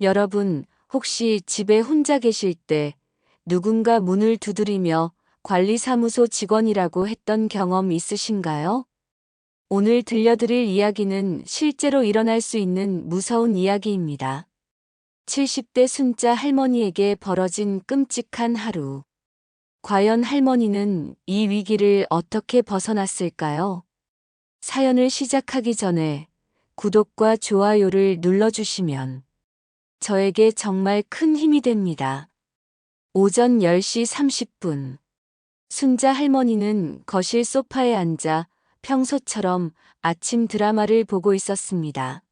여러분, 혹시 집에 혼자 계실 때 누군가 문을 두드리며 관리사무소 직원이라고 했던 경험 있으신가요? 오늘 들려드릴 이야기는 실제로 일어날 수 있는 무서운 이야기입니다. 70대 순자 할머니에게 벌어진 끔찍한 하루. 과연 할머니는 이 위기를 어떻게 벗어났을까요? 사연을 시작하기 전에 구독과 좋아요를 눌러주시면 저에게 정말 큰 힘이 됩니다. 오전 10시 30분. 순자 할머니는 거실 소파에 앉아 평소처럼 아침 드라마를 보고 있었습니다.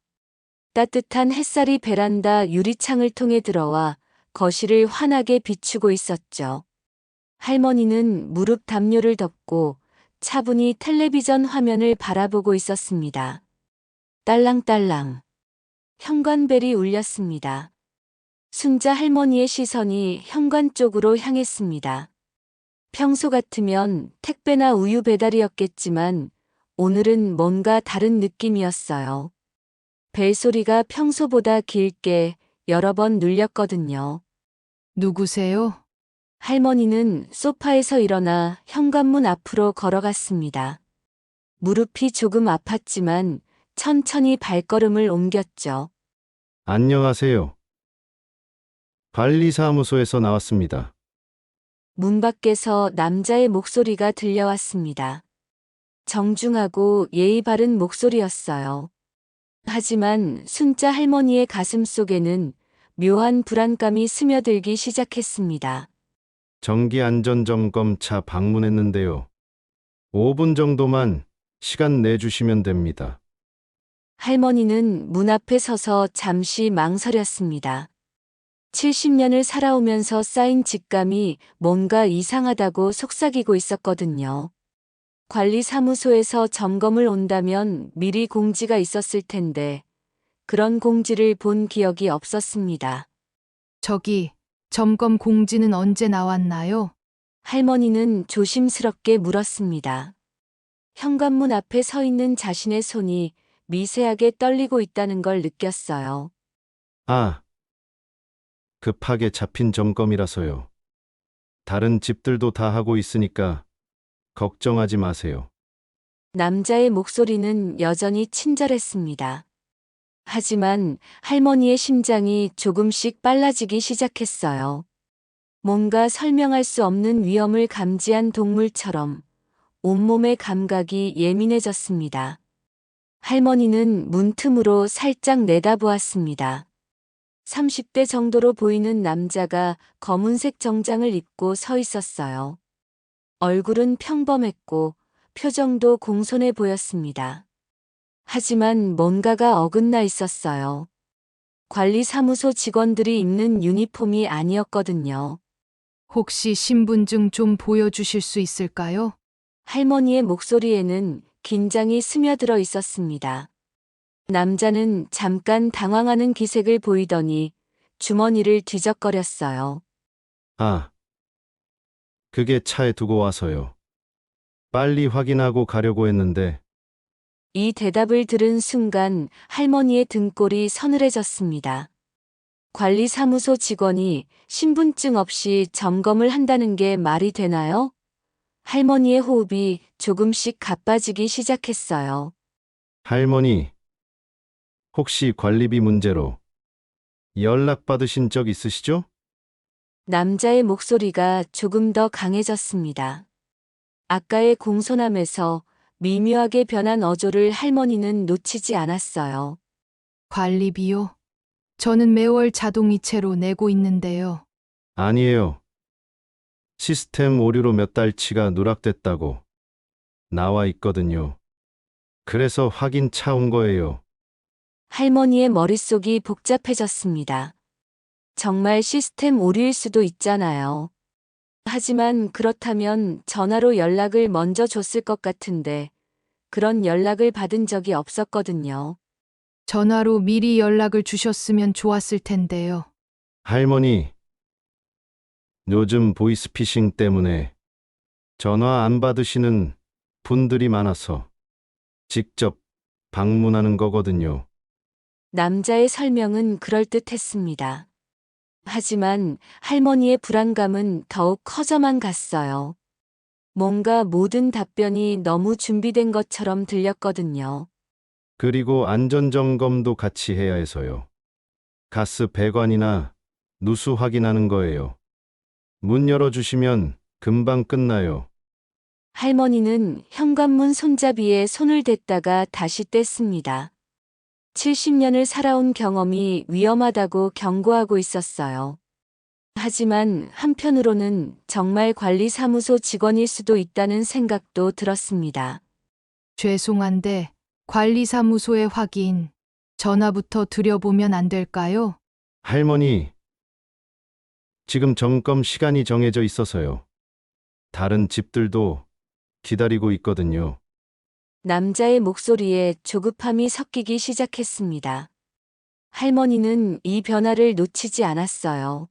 따뜻한 햇살이 베란다 유리창을 통해 들어와 거실을 환하게 비추고 있었죠. 할머니는 무릎 담요를 덮고 차분히 텔레비전 화면을 바라보고 있었습니다. 딸랑딸랑. 현관벨이 울렸습니다. 순자 할머니의 시선이 현관 쪽으로 향했습니다. 평소 같으면 택배나 우유 배달이었겠지만 오늘은 뭔가 다른 느낌이었어요. 벨소리가 평소보다 길게 여러 번 눌렸거든요. 누구세요? 할머니는 소파에서 일어나 현관문 앞으로 걸어갔습니다. 무릎이 조금 아팠지만 천천히 발걸음을 옮겼죠. 안녕하세요. 관리사무소에서 나왔습니다. 문 밖에서 남자의 목소리가 들려왔습니다. 정중하고 예의 바른 목소리였어요. 하지만 순자 할머니의 가슴 속에는 묘한 불안감이 스며들기 시작했습니다. 정기 안전점검차 방문했는데요. 5분 정도만 시간 내주시면 됩니다. 할머니는 문 앞에 서서 잠시 망설였습니다. 70년을 살아오면서 쌓인 직감이 뭔가 이상하다고 속삭이고 있었거든요. 관리사무소에서 점검을 온다면 미리 공지가 있었을 텐데 그런 공지를 본 기억이 없었습니다. 저기, 점검 공지는 언제 나왔나요? 할머니는 조심스럽게 물었습니다. 현관문 앞에 서 있는 자신의 손이 미세하게 떨리고 있다는 걸 느꼈어요. 아, 급하게 잡힌 점검이라서요. 다른 집들도 다 하고 있으니까 걱정하지 마세요. 남자의 목소리는 여전히 친절했습니다. 하지만 할머니의 심장이 조금씩 빨라지기 시작했어요. 뭔가 설명할 수 없는 위험을 감지한 동물처럼 온몸의 감각이 예민해졌습니다. 할머니는 문틈으로 살짝 내다보았습니다. 30대 정도로 보이는 남자가 검은색 정장을 입고 서 있었어요. 얼굴은 평범했고 표정도 공손해 보였습니다. 하지만 뭔가가 어긋나 있었어요. 관리사무소 직원들이 입는 유니폼이 아니었거든요. 혹시 신분증 좀 보여주실 수 있을까요? 할머니의 목소리에는 긴장이 스며들어 있었습니다. 남자는 잠깐 당황하는 기색을 보이더니 주머니를 뒤적거렸어요. 아, 그게 차에 두고 와서요. 빨리 확인하고 가려고 했는데 이 대답을 들은 순간 할머니의 등골이 서늘해졌습니다. 관리사무소 직원이 신분증 없이 점검을 한다는 게 말이 되나요? 할머니의 호흡이 조금씩 가빠지기 시작했어요. 할머니, 혹시 관리비 문제로 연락받으신 적 있으시죠? 남자의 목소리가 조금 더 강해졌습니다. 아까의 공손함에서 미묘하게 변한 어조를 할머니는 놓치지 않았어요. 관리비요? 저는 매월 자동이체로 내고 있는데요. 아니에요. 시스템 오류로 몇 달치가 누락됐다고 나와 있거든요. 그래서 확인 차 온 거예요. 할머니의 머릿속이 복잡해졌습니다. 정말 시스템 오류일 수도 있잖아요. 하지만 그렇다면 전화로 연락을 먼저 줬을 것 같은데 그런 연락을 받은 적이 없었거든요. 전화로 미리 연락을 주셨으면 좋았을 텐데요. 할머니, 요즘 보이스피싱 때문에 전화 안 받으시는 분들이 많아서 직접 방문하는 거거든요. 남자의 설명은 그럴듯했습니다. 하지만 할머니의 불안감은 더욱 커져만 갔어요. 뭔가 모든 답변이 너무 준비된 것처럼 들렸거든요. 그리고 안전점검도 같이 해야 해서요. 가스 배관이나 누수 확인하는 거예요. 문 열어주시면 금방 끝나요. 할머니는 현관문 손잡이에 손을 댔다가 다시 뗐습니다. 70년을 살아온 경험이 위험하다고 경고하고 있었어요. 하지만 한편으로는 정말 관리사무소 직원일 수도 있다는 생각도 들었습니다. 죄송한데 관리사무소에 확인 전화부터 드려보면 안 될까요? 할머니, 지금 점검 시간이 정해져 있어서요. 다른 집들도 기다리고 있거든요. 남자의 목소리에 조급함이 섞이기 시작했습니다. 할머니는 이 변화를 놓치지 않았어요.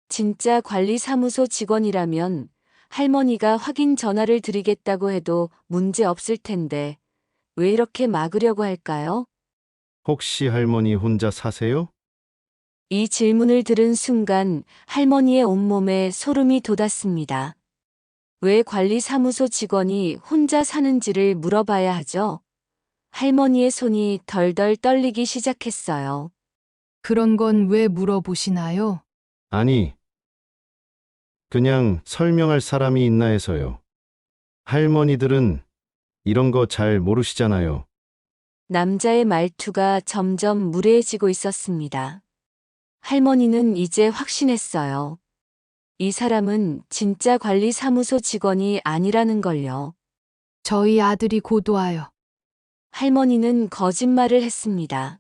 진짜 관리사무소 직원이라면 할머니가 확인 전화를 드리겠다고 해도 문제 없을 텐데 왜 이렇게 막으려고 할까요? 혹시 할머니 혼자 사세요? 이 질문을 들은 순간 할머니의 온몸에 소름이 돋았습니다. 왜 관리사무소 직원이 혼자 사는지를 물어봐야 하죠? 할머니의 손이 덜덜 떨리기 시작했어요. 그런 건 왜 물어보시나요? 아니, 그냥 설명할 사람이 있나 해서요. 할머니들은 이런 거 잘 모르시잖아요. 남자의 말투가 점점 무례해지고 있었습니다. 할머니는 이제 확신했어요. 이 사람은 진짜 관리사무소 직원이 아니라는 걸요. 저희 아들이 곧 와요. 할머니는 거짓말을 했습니다.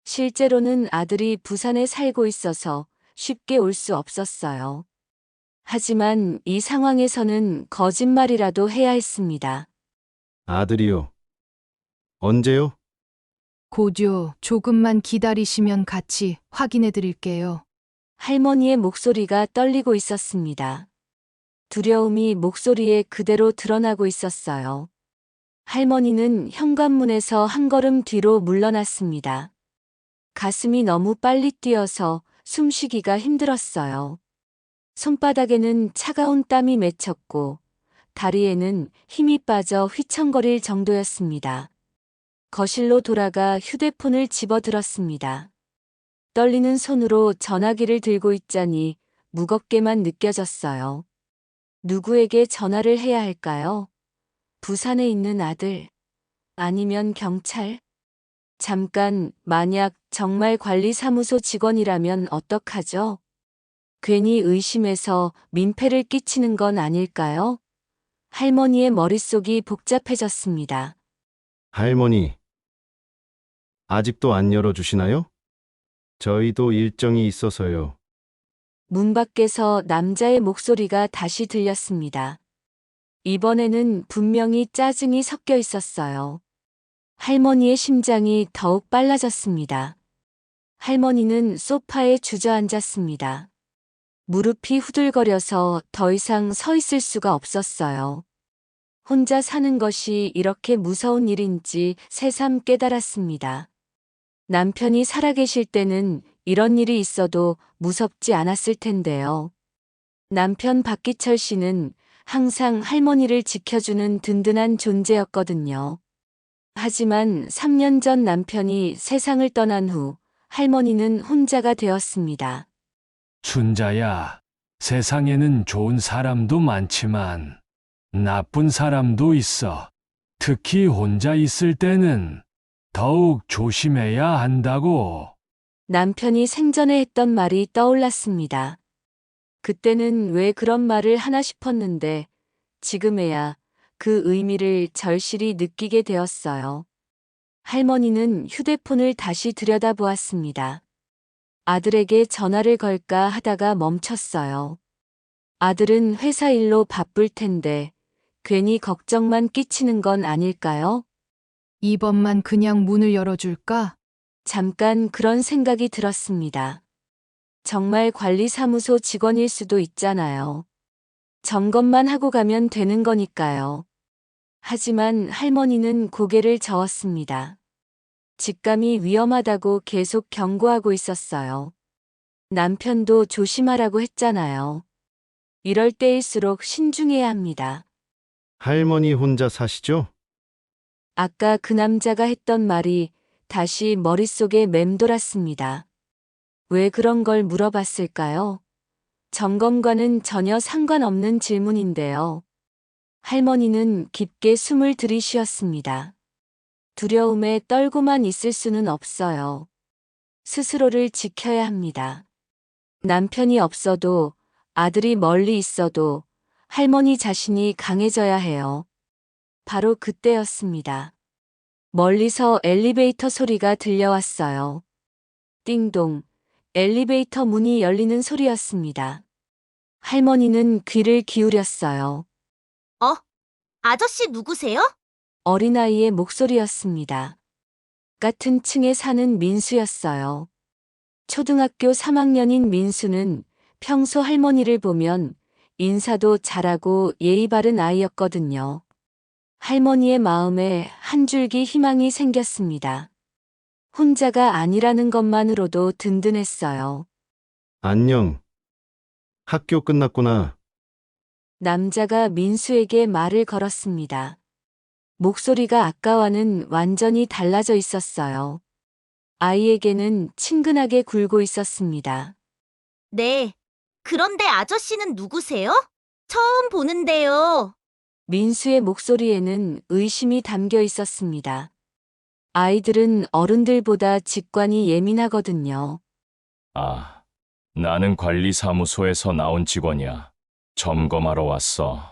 실제로는 아들이 부산에 살고 있어서 쉽게 올 수 없었어요. 하지만 이 상황에서는 거짓말이라도 해야 했습니다. 아들이요. 언제요? 곧요. 조금만 기다리시면 같이 확인해 드릴게요. 할머니의 목소리가 떨리고 있었습니다. 두려움이 목소리에 그대로 드러나고 있었어요. 할머니는 현관문에서 한 걸음 뒤로 물러났습니다. 가슴이 너무 빨리 뛰어서 숨쉬기가 힘들었어요. 손바닥에는 차가운 땀이 맺혔고 다리에는 힘이 빠져 휘청거릴 정도였습니다. 거실로 돌아가 휴대폰을 집어들었습니다. 떨리는 손으로 전화기를 들고 있자니 무겁게만 느껴졌어요. 누구에게 전화를 해야 할까요? 부산에 있는 아들, 아니면 경찰? 잠깐, 만약 정말 관리사무소 직원이라면 어떡하죠? 괜히 의심해서 민폐를 끼치는 건 아닐까요? 할머니의 머릿속이 복잡해졌습니다. 할머니, 아직도 안 열어주시나요? 저희도 일정이 있어서요. 문 밖에서 남자의 목소리가 다시 들렸습니다. 이번에는 분명히 짜증이 섞여 있었어요. 할머니의 심장이 더욱 빨라졌습니다. 할머니는 소파에 주저앉았습니다. 무릎이 후들거려서 더 이상 서 있을 수가 없었어요. 혼자 사는 것이 이렇게 무서운 일인지 새삼 깨달았습니다. 남편이 살아계실 때는 이런 일이 있어도 무섭지 않았을 텐데요. 남편 박기철 씨는 항상 할머니를 지켜주는 든든한 존재였거든요. 하지만 3년 전 남편이 세상을 떠난 후 할머니는 혼자가 되었습니다. 춘자야, 세상에는 좋은 사람도 많지만 나쁜 사람도 있어. 특히 혼자 있을 때는 더욱 조심해야 한다고. 남편이 생전에 했던 말이 떠올랐습니다. 그때는 왜 그런 말을 하나 싶었는데 지금에야 그 의미를 절실히 느끼게 되었어요. 할머니는 휴대폰을 다시 들여다보았습니다. 아들에게 전화를 걸까 하다가 멈췄어요. 아들은 회사 일로 바쁠 텐데 괜히 걱정만 끼치는 건 아닐까요? 이번만 그냥 문을 열어줄까? 잠깐 그런 생각이 들었습니다. 정말 관리사무소 직원일 수도 있잖아요. 점검만 하고 가면 되는 거니까요. 하지만 할머니는 고개를 저었습니다. 직감이 위험하다고 계속 경고하고 있었어요. 남편도 조심하라고 했잖아요. 이럴 때일수록 신중해야 합니다. 할머니 혼자 사시죠? 아까 그 남자가 했던 말이 다시 머릿속에 맴돌았습니다. 왜 그런 걸 물어봤을까요? 점검과는 전혀 상관없는 질문인데요. 할머니는 깊게 숨을 들이쉬었습니다. 두려움에 떨고만 있을 수는 없어요. 스스로를 지켜야 합니다. 남편이 없어도, 아들이 멀리 있어도 할머니 자신이 강해져야 해요. 바로 그때였습니다. 멀리서 엘리베이터 소리가 들려왔어요. 띵동, 엘리베이터 문이 열리는 소리였습니다. 할머니는 귀를 기울였어요. 아저씨 누구세요? 어린아이의 목소리였습니다. 같은 층에 사는 민수였어요. 초등학교 3학년인 민수는 평소 할머니를 보면 인사도 잘하고 예의 바른 아이였거든요. 할머니의 마음에 한 줄기 희망이 생겼습니다. 혼자가 아니라는 것만으로도 든든했어요. 안녕. 학교 끝났구나. 남자가 민수에게 말을 걸었습니다. 목소리가 아까와는 완전히 달라져 있었어요. 아이에게는 친근하게 굴고 있었습니다. 네. 그런데 아저씨는 누구세요? 처음 보는데요. 민수의 목소리에는 의심이 담겨 있었습니다. 아이들은 어른들보다 직관이 예민하거든요. 아, 나는 관리사무소에서 나온 직원이야. 점검하러 왔어.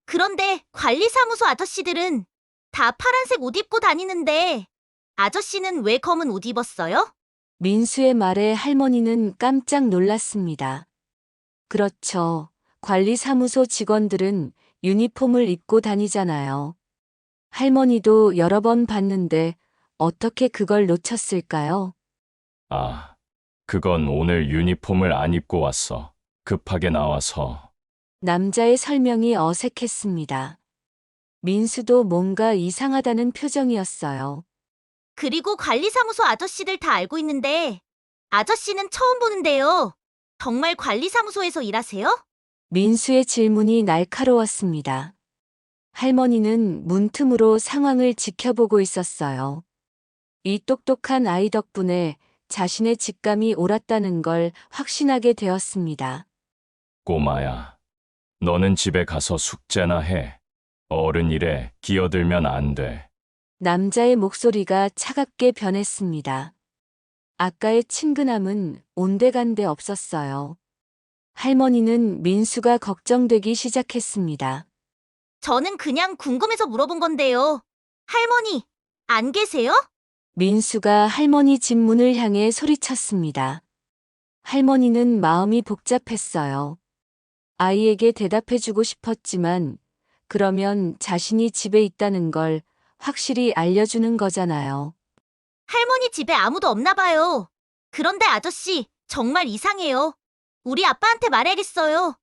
그런데 관리사무소 아저씨들은 다 파란색 옷 입고 다니는데 아저씨는 왜 검은 옷 입었어요? 민수의 말에 할머니는 깜짝 놀랐습니다. 그렇죠. 관리사무소 직원들은 유니폼을 입고 다니잖아요. 할머니도 여러 번 봤는데 어떻게 그걸 놓쳤을까요? 아, 그건 오늘 유니폼을 안 입고 왔어. 급하게 나와서. 남자의 설명이 어색했습니다. 민수도 뭔가 이상하다는 표정이었어요. 그리고 관리사무소 아저씨들 다 알고 있는데 아저씨는 처음 보는데요. 정말 관리사무소에서 일하세요? 민수의 질문이 날카로웠습니다. 할머니는 문틈으로 상황을 지켜보고 있었어요. 이 똑똑한 아이 덕분에 자신의 직감이 옳았다는 걸 확신하게 되었습니다. 꼬마야, 너는 집에 가서 숙제나 해. 어른 일에 끼어들면 안 돼. 남자의 목소리가 차갑게 변했습니다. 아까의 친근함은 온데간데 없었어요. 할머니는 민수가 걱정되기 시작했습니다. 저는 그냥 궁금해서 물어본 건데요. 할머니, 안 계세요? 민수가 할머니 집 문을 향해 소리쳤습니다. 할머니는 마음이 복잡했어요. 아이에게 대답해주고 싶었지만 그러면 자신이 집에 있다는 걸 확실히 알려주는 거잖아요. 할머니 집에 아무도 없나 봐요. 그런데 아저씨, 정말 이상해요. 우리 아빠한테 말해야겠어요.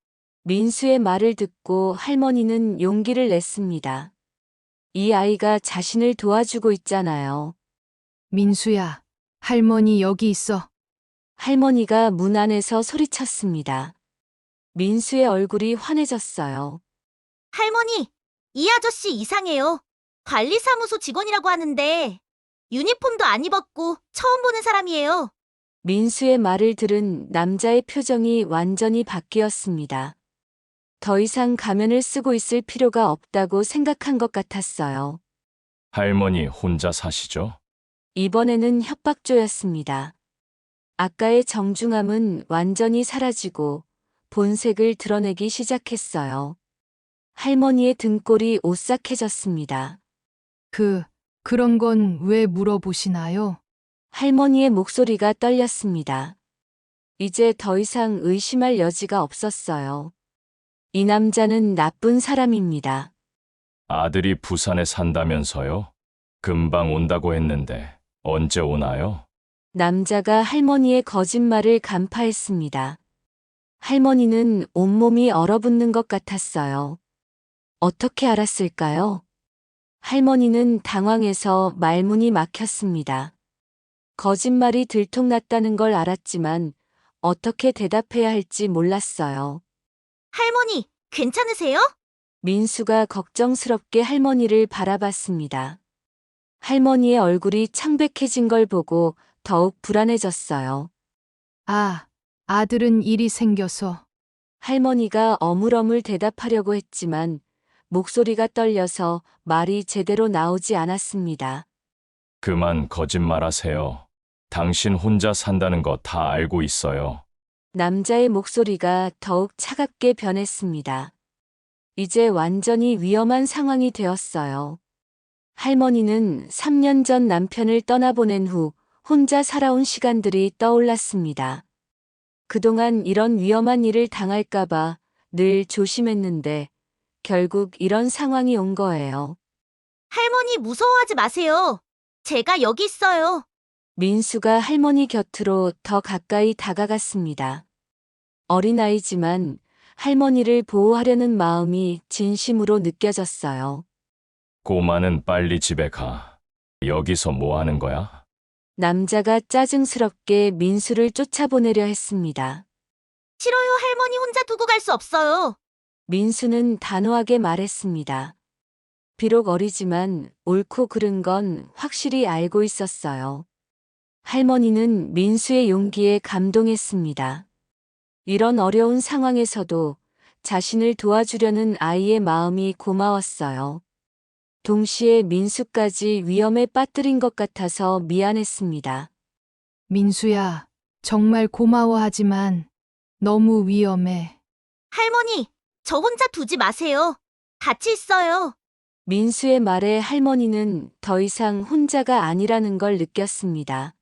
민수의 말을 듣고 할머니는 용기를 냈습니다. 이 아이가 자신을 도와주고 있잖아요. 민수야, 할머니 여기 있어. 할머니가 문 안에서 소리쳤습니다. 민수의 얼굴이 환해졌어요. 할머니, 이 아저씨 이상해요. 관리사무소 직원이라고 하는데 유니폼도 안 입었고 처음 보는 사람이에요. 민수의 말을 들은 남자의 표정이 완전히 바뀌었습니다. 더 이상 가면을 쓰고 있을 필요가 없다고 생각한 것 같았어요. 할머니 혼자 사시죠? 이번에는 협박조였습니다. 아까의 정중함은 완전히 사라지고 본색을 드러내기 시작했어요. 할머니의 등골이 오싹해졌습니다. 그런 건 왜 물어보시나요? 할머니의 목소리가 떨렸습니다. 이제 더 이상 의심할 여지가 없었어요. 이 남자는 나쁜 사람입니다. 아들이 부산에 산다면서요? 금방 온다고 했는데 언제 오나요? 남자가 할머니의 거짓말을 간파했습니다. 할머니는 온몸이 얼어붙는 것 같았어요. 어떻게 알았을까요? 할머니는 당황해서 말문이 막혔습니다. 거짓말이 들통났다는 걸 알았지만 어떻게 대답해야 할지 몰랐어요. 할머니, 괜찮으세요? 민수가 걱정스럽게 할머니를 바라봤습니다. 할머니의 얼굴이 창백해진 걸 보고 더욱 불안해졌어요. 아, 아들은 일이 생겨서. 할머니가 어물어물 대답하려고 했지만 목소리가 떨려서 말이 제대로 나오지 않았습니다. 그만 거짓말하세요. 당신 혼자 산다는 거 다 알고 있어요. 남자의 목소리가 더욱 차갑게 변했습니다. 이제 완전히 위험한 상황이 되었어요. 할머니는 3년 전 남편을 떠나보낸 후 혼자 살아온 시간들이 떠올랐습니다. 그동안 이런 위험한 일을 당할까봐 늘 조심했는데 결국 이런 상황이 온 거예요. 할머니 무서워하지 마세요. 제가 여기 있어요. 민수가 할머니 곁으로 더 가까이 다가갔습니다. 어린아이지만 할머니를 보호하려는 마음이 진심으로 느껴졌어요. 꼬마는 빨리 집에 가. 여기서 뭐 하는 거야? 남자가 짜증스럽게 민수를 쫓아보내려 했습니다. 싫어요, 할머니 혼자 두고 갈 수 없어요. 민수는 단호하게 말했습니다. 비록 어리지만 옳고 그른 건 확실히 알고 있었어요. 할머니는 민수의 용기에 감동했습니다. 이런 어려운 상황에서도 자신을 도와주려는 아이의 마음이 고마웠어요. 동시에 민수까지 위험에 빠뜨린 것 같아서 미안했습니다. 민수야, 정말 고마워하지만 너무 위험해. 할머니, 저 혼자 두지 마세요. 같이 있어요. 민수의 말에 할머니는 더 이상 혼자가 아니라는 걸 느꼈습니다.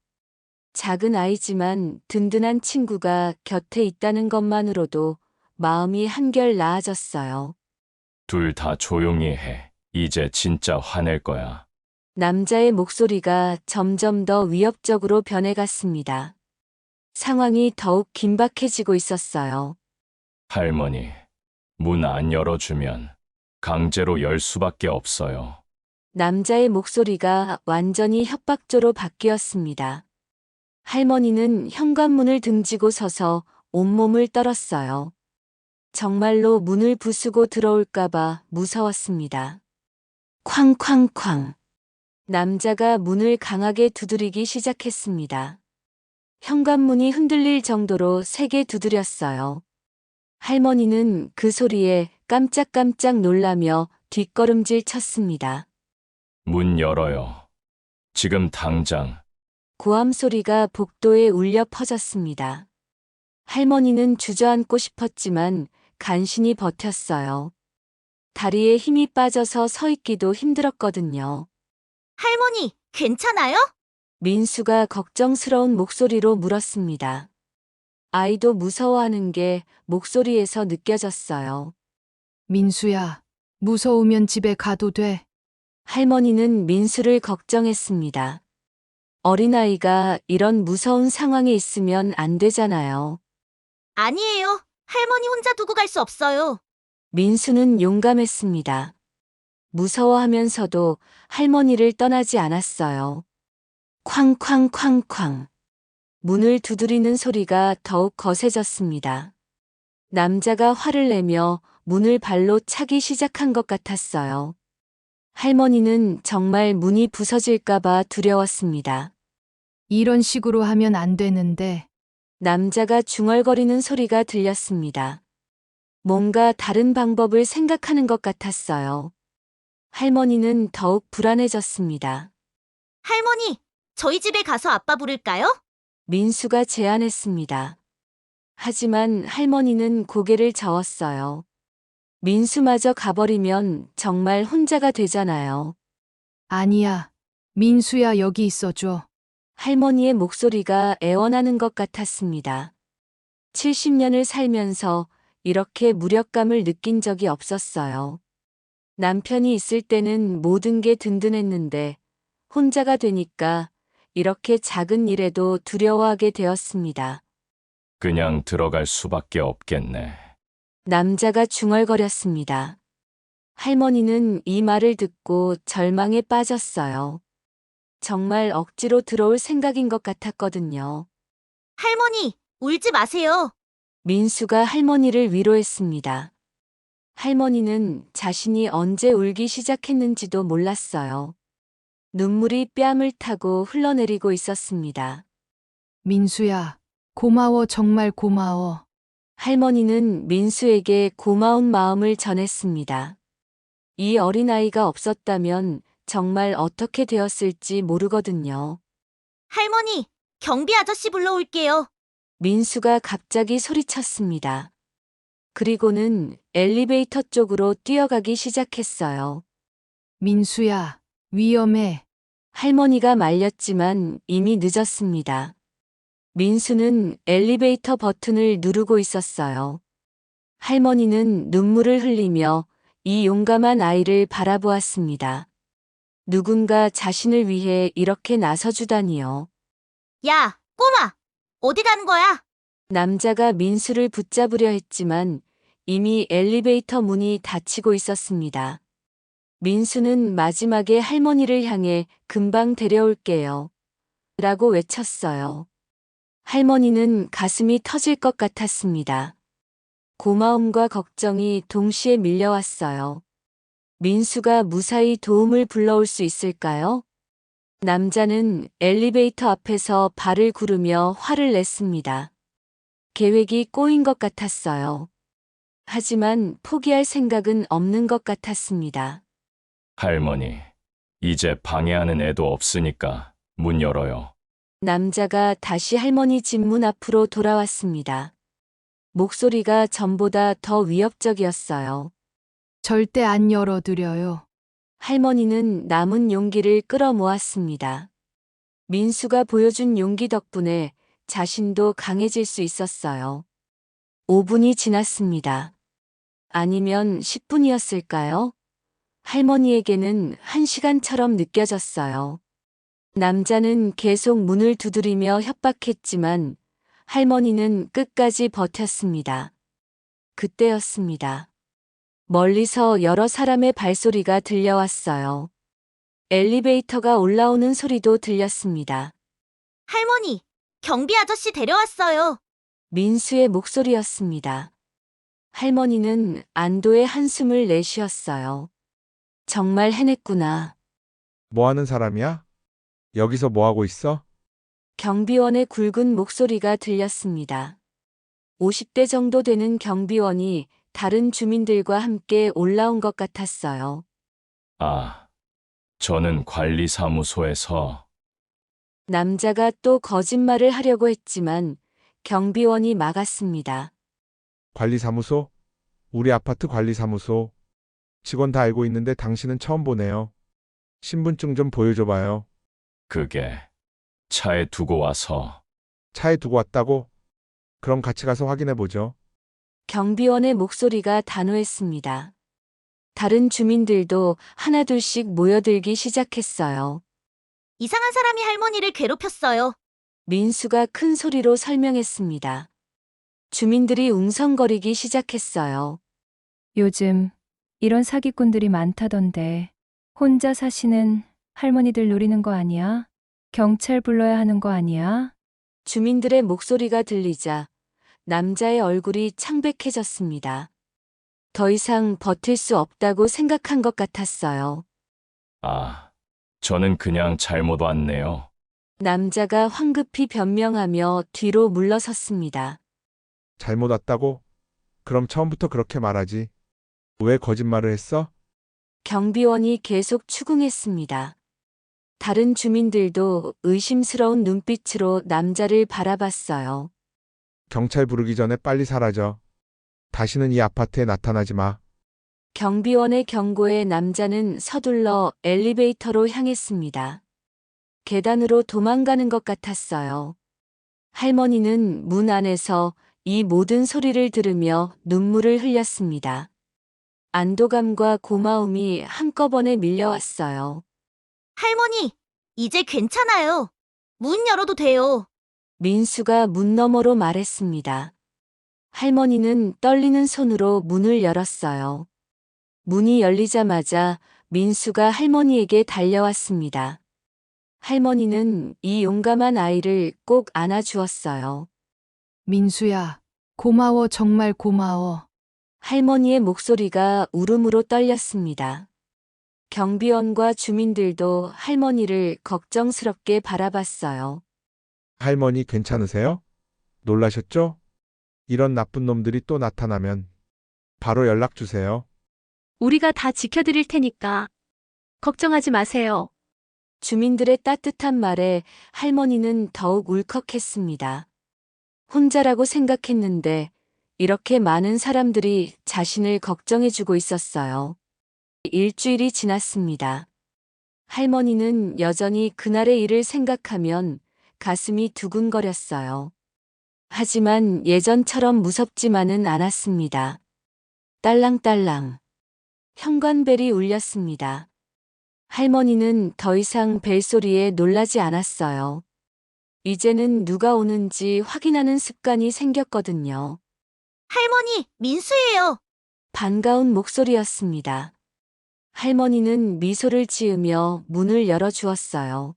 작은 아이지만 든든한 친구가 곁에 있다는 것만으로도 마음이 한결 나아졌어요. 둘 다 조용히 해. 이제 진짜 화낼 거야. 남자의 목소리가 점점 더 위협적으로 변해갔습니다. 상황이 더욱 긴박해지고 있었어요. 할머니, 문 안 열어주면 강제로 열 수밖에 없어요. 남자의 목소리가 완전히 협박조로 바뀌었습니다. 할머니는 현관문을 등지고 서서 온몸을 떨었어요. 정말로 문을 부수고 들어올까봐 무서웠습니다. 쾅쾅쾅. 남자가 문을 강하게 두드리기 시작했습니다. 현관문이 흔들릴 정도로 세게 두드렸어요. 할머니는 그 소리에 깜짝깜짝 놀라며 뒷걸음질 쳤습니다. 문 열어요. 지금 당장. 고함 소리가 복도에 울려 퍼졌습니다. 할머니는 주저앉고 싶었지만 간신히 버텼어요. 다리에 힘이 빠져서 서 있기도 힘들었거든요. 할머니, 괜찮아요? 민수가 걱정스러운 목소리로 물었습니다. 아이도 무서워하는 게 목소리에서 느껴졌어요. 민수야, 무서우면 집에 가도 돼. 할머니는 민수를 걱정했습니다. 어린아이가 이런 무서운 상황에 있으면 안 되잖아요. 아니에요. 할머니 혼자 두고 갈 수 없어요. 민수는 용감했습니다. 무서워하면서도 할머니를 떠나지 않았어요. 쾅쾅쾅쾅. 문을 두드리는 소리가 더욱 거세졌습니다. 남자가 화를 내며 문을 발로 차기 시작한 것 같았어요. 할머니는 정말 문이 부서질까봐 두려웠습니다. 이런 식으로 하면 안 되는데. 남자가 중얼거리는 소리가 들렸습니다. 뭔가 다른 방법을 생각하는 것 같았어요. 할머니는 더욱 불안해졌습니다. 할머니, 저희 집에 가서 아빠 부를까요? 민수가 제안했습니다. 하지만 할머니는 고개를 저었어요. 민수마저 가버리면 정말 혼자가 되잖아요. 아니야. 민수야, 여기 있어줘. 할머니의 목소리가 애원하는 것 같았습니다. 70년을 살면서 이렇게 무력감을 느낀 적이 없었어요. 남편이 있을 때는 모든 게 든든했는데 혼자가 되니까 이렇게 작은 일에도 두려워하게 되었습니다. 그냥 들어갈 수밖에 없겠네. 남자가 중얼거렸습니다. 할머니는 이 말을 듣고 절망에 빠졌어요. 정말 억지로 들어올 생각인 것 같았거든요. 할머니, 울지 마세요. 민수가 할머니를 위로했습니다. 할머니는 자신이 언제 울기 시작했는지도 몰랐어요. 눈물이 뺨을 타고 흘러내리고 있었습니다. 민수야, 고마워, 정말 고마워. 할머니는 민수에게 고마운 마음을 전했습니다. 이 어린아이가 없었다면 정말 어떻게 되었을지 모르거든요. 할머니, 경비 아저씨 불러올게요. 민수가 갑자기 소리쳤습니다. 그리고는 엘리베이터 쪽으로 뛰어가기 시작했어요. 민수야, 위험해. 할머니가 말렸지만 이미 늦었습니다. 민수는 엘리베이터 버튼을 누르고 있었어요. 할머니는 눈물을 흘리며 이 용감한 아이를 바라보았습니다. 누군가 자신을 위해 이렇게 나서주다니요. 야, 꼬마! 어디 가는 거야? 남자가 민수를 붙잡으려 했지만 이미 엘리베이터 문이 닫히고 있었습니다. 민수는 마지막에 할머니를 향해 금방 데려올게요. 라고 외쳤어요. 할머니는 가슴이 터질 것 같았습니다. 고마움과 걱정이 동시에 밀려왔어요. 민수가 무사히 도움을 불러올 수 있을까요? 남자는 엘리베이터 앞에서 발을 구르며 화를 냈습니다. 계획이 꼬인 것 같았어요. 하지만 포기할 생각은 없는 것 같았습니다. 할머니, 이제 방해하는 애도 없으니까 문 열어요. 남자가 다시 할머니 집 문 앞으로 돌아왔습니다. 목소리가 전보다 더 위협적이었어요. 절대 안 열어드려요. 할머니는 남은 용기를 끌어모았습니다. 민수가 보여준 용기 덕분에 자신도 강해질 수 있었어요. 5분이 지났습니다. 아니면 10분이었을까요? 할머니에게는 1시간처럼 느껴졌어요. 남자는 계속 문을 두드리며 협박했지만 할머니는 끝까지 버텼습니다. 그때였습니다. 멀리서 여러 사람의 발소리가 들려왔어요. 엘리베이터가 올라오는 소리도 들렸습니다. 할머니, 경비 아저씨 데려왔어요. 민수의 목소리였습니다. 할머니는 안도의 한숨을 내쉬었어요. 정말 해냈구나. 뭐 하는 사람이야? 여기서 뭐 하고 있어? 경비원의 굵은 목소리가 들렸습니다. 50대 정도 되는 경비원이 다른 주민들과 함께 올라온 것 같았어요. 아, 저는 관리사무소에서 남자가 또 거짓말을 하려고 했지만 경비원이 막았습니다. 관리사무소? 우리 아파트 관리사무소. 직원 다 알고 있는데 당신은 처음 보네요. 신분증 좀 보여줘봐요. 그게 차에 두고 와서 차에 두고 왔다고? 그럼 같이 가서 확인해보죠. 경비원의 목소리가 단호했습니다. 다른 주민들도 하나둘씩 모여들기 시작했어요. 이상한 사람이 할머니를 괴롭혔어요. 민수가 큰 소리로 설명했습니다. 주민들이 웅성거리기 시작했어요. 요즘 이런 사기꾼들이 많다던데 혼자 사시는 할머니들 노리는 거 아니야? 경찰 불러야 하는 거 아니야? 주민들의 목소리가 들리자 남자의 얼굴이 창백해졌습니다. 더 이상 버틸 수 없다고 생각한 것 같았어요. 아, 저는 그냥 잘못 왔네요. 남자가 황급히 변명하며 뒤로 물러섰습니다. 잘못 왔다고? 그럼 처음부터 그렇게 말하지. 왜 거짓말을 했어? 경비원이 계속 추궁했습니다. 다른 주민들도 의심스러운 눈빛으로 남자를 바라봤어요. 경찰 부르기 전에 빨리 사라져. 다시는 이 아파트에 나타나지 마. 경비원의 경고에 남자는 서둘러 엘리베이터로 향했습니다. 계단으로 도망가는 것 같았어요. 할머니는 문 안에서 이 모든 소리를 들으며 눈물을 흘렸습니다. 안도감과 고마움이 한꺼번에 밀려왔어요. 할머니, 이제 괜찮아요. 문 열어도 돼요. 민수가 문 너머로 말했습니다. 할머니는 떨리는 손으로 문을 열었어요. 문이 열리자마자 민수가 할머니에게 달려왔습니다. 할머니는 이 용감한 아이를 꼭 안아주었어요. 민수야, 고마워, 정말 고마워. 할머니의 목소리가 울음으로 떨렸습니다. 경비원과 주민들도 할머니를 걱정스럽게 바라봤어요. 할머니 괜찮으세요? 놀라셨죠? 이런 나쁜 놈들이 또 나타나면 바로 연락 주세요. 우리가 다 지켜드릴 테니까 걱정하지 마세요. 주민들의 따뜻한 말에 할머니는 더욱 울컥했습니다. 혼자라고 생각했는데 이렇게 많은 사람들이 자신을 걱정해주고 있었어요. 일주일이 지났습니다. 할머니는 여전히 그날의 일을 생각하면 가슴이 두근거렸어요. 하지만 예전처럼 무섭지만은 않았습니다. 딸랑딸랑. 현관벨이 울렸습니다. 할머니는 더 이상 벨소리에 놀라지 않았어요. 이제는 누가 오는지 확인하는 습관이 생겼거든요. 할머니, 민수예요. 반가운 목소리였습니다. 할머니는 미소를 지으며 문을 열어주었어요.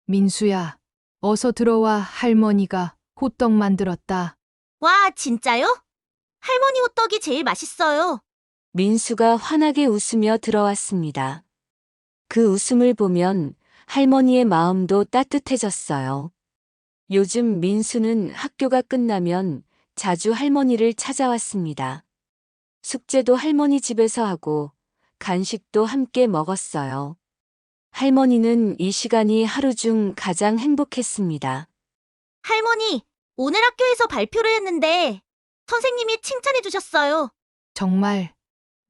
민수야, 어서 들어와. 할머니가 호떡 만들었다. 와, 진짜요? 할머니 호떡이 제일 맛있어요. 민수가 환하게 웃으며 들어왔습니다. 그 웃음을 보면 할머니의 마음도 따뜻해졌어요. 요즘 민수는 학교가 끝나면 자주 할머니를 찾아왔습니다. 숙제도 할머니 집에서 하고 간식도 함께 먹었어요. 할머니는 이 시간이 하루 중 가장 행복했습니다. 할머니, 오늘 학교에서 발표를 했는데 선생님이 칭찬해 주셨어요. 정말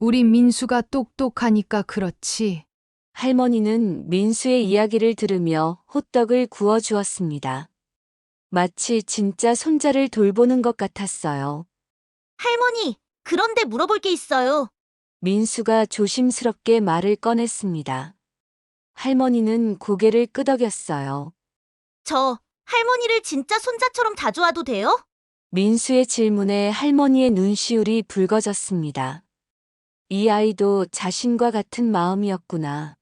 우리 민수가 똑똑하니까 그렇지. 할머니는 민수의 이야기를 들으며 호떡을 구워 주었습니다. 마치 진짜 손자를 돌보는 것 같았어요. 할머니, 그런데 물어볼 게 있어요. 민수가 조심스럽게 말을 꺼냈습니다. 할머니는 고개를 끄덕였어요. 저 할머니를 진짜 손자처럼 다뤄와도 돼요? 민수의 질문에 할머니의 눈시울이 붉어졌습니다. 이 아이도 자신과 같은 마음이었구나.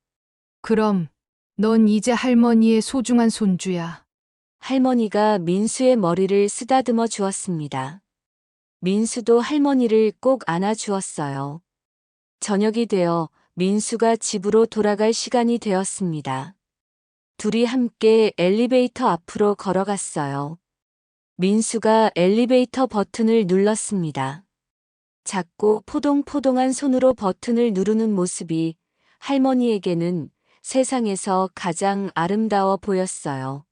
그럼 넌 이제 할머니의 소중한 손주야. 할머니가 민수의 머리를 쓰다듬어 주었습니다. 민수도 할머니를 꼭 안아주었어요. 저녁이 되어 민수가 집으로 돌아갈 시간이 되었습니다. 둘이 함께 엘리베이터 앞으로 걸어갔어요. 민수가 엘리베이터 버튼을 눌렀습니다. 작고 포동포동한 손으로 버튼을 누르는 모습이 할머니에게는 세상에서 가장 아름다워 보였어요.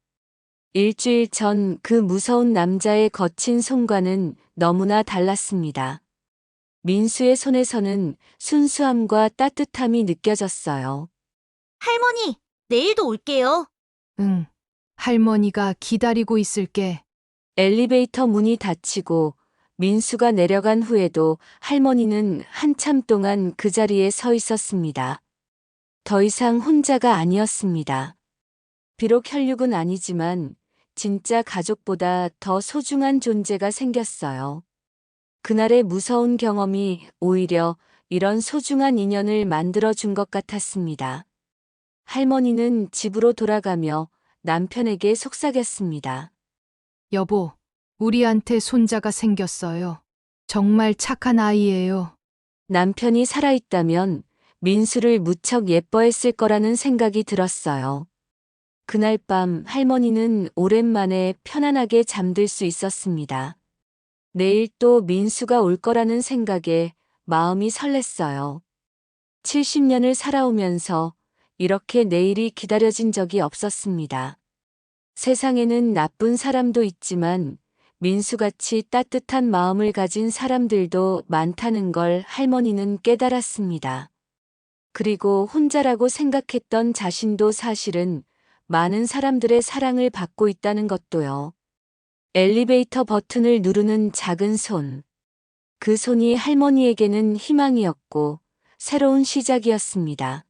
일주일 전 그 무서운 남자의 거친 손과는 너무나 달랐습니다. 민수의 손에서는 순수함과 따뜻함이 느껴졌어요. 할머니, 내일도 올게요. 응. 할머니가 기다리고 있을게. 엘리베이터 문이 닫히고 민수가 내려간 후에도 할머니는 한참 동안 그 자리에 서 있었습니다. 더 이상 혼자가 아니었습니다. 비록 혈육은 아니지만 진짜 가족보다 더 소중한 존재가 생겼어요. 그날의 무서운 경험이 오히려 이런 소중한 인연을 만들어준 것 같았습니다. 할머니는 집으로 돌아가며 남편에게 속삭였습니다. 여보, 우리한테 손자가 생겼어요. 정말 착한 아이예요. 남편이 살아있다면 민수를 무척 예뻐했을 거라는 생각이 들었어요. 그날 밤 할머니는 오랜만에 편안하게 잠들 수 있었습니다. 내일 또 민수가 올 거라는 생각에 마음이 설렜어요. 70년을 살아오면서 이렇게 내일이 기다려진 적이 없었습니다. 세상에는 나쁜 사람도 있지만 민수같이 따뜻한 마음을 가진 사람들도 많다는 걸 할머니는 깨달았습니다. 그리고 혼자라고 생각했던 자신도 사실은 많은 사람들의 사랑을 받고 있다는 것도요. 엘리베이터 버튼을 누르는 작은 손. 그 손이 할머니에게는 희망이었고 새로운 시작이었습니다.